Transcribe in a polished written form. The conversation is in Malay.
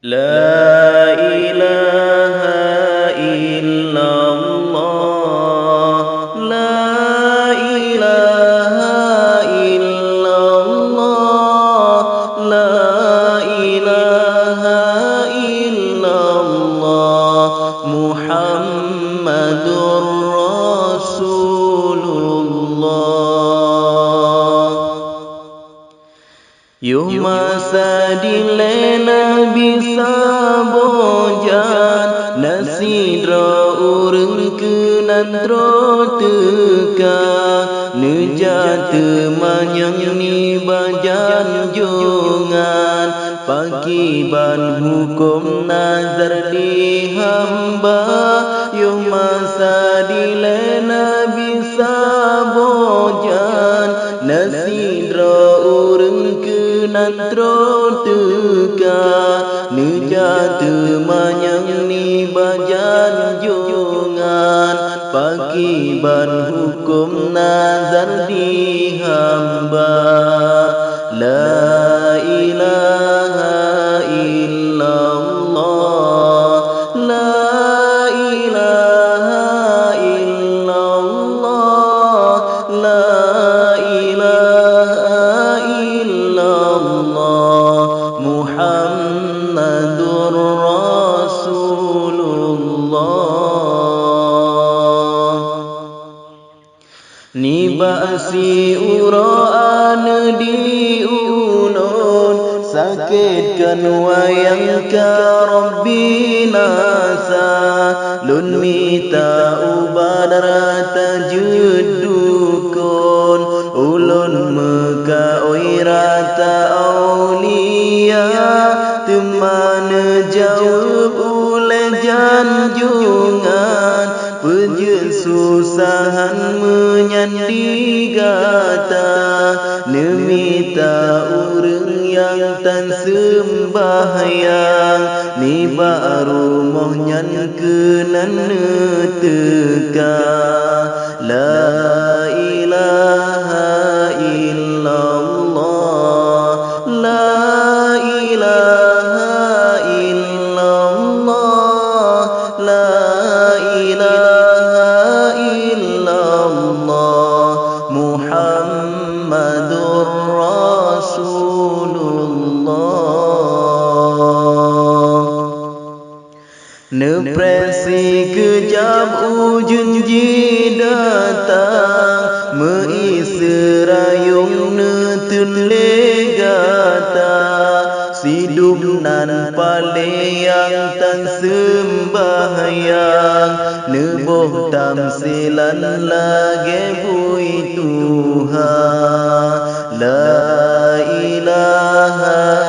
لا إله إلا الله لا إله إلا الله لا إله إلا الله محمد رسول الله يوم سادلنا بسابوجان نسيدرا urengkenan teka nejat manyang ni bajan jungan pakiban hukum nazar di hamba yung masa dilena bisa bojan nasidra urengkenan teka nejat manyang ni bajan jungan pakiban hukum nazar di hamba la ilaha illallah la ilaha illallah la ilaha illallah Muhammadur Rasulullah ni ba'si uraan di ulun sakitkan wayang ka Rabbi nasa lun mita ubadara tajudukun ulun meka oirata aulia teman jawab oleh janjungan pejun susahan menyandi gata nemita urang yang tan sembahyang ni baru mohnyan kenan teka la ilaha illallah la ilaha illallah la ilaha illallah Muhammadur Rasulullah nepresi kejap ujun datang meisrayung netun legata sidup nan pale yang tan sembahyang neboh tamsilan lage bui Tuhan la ilaha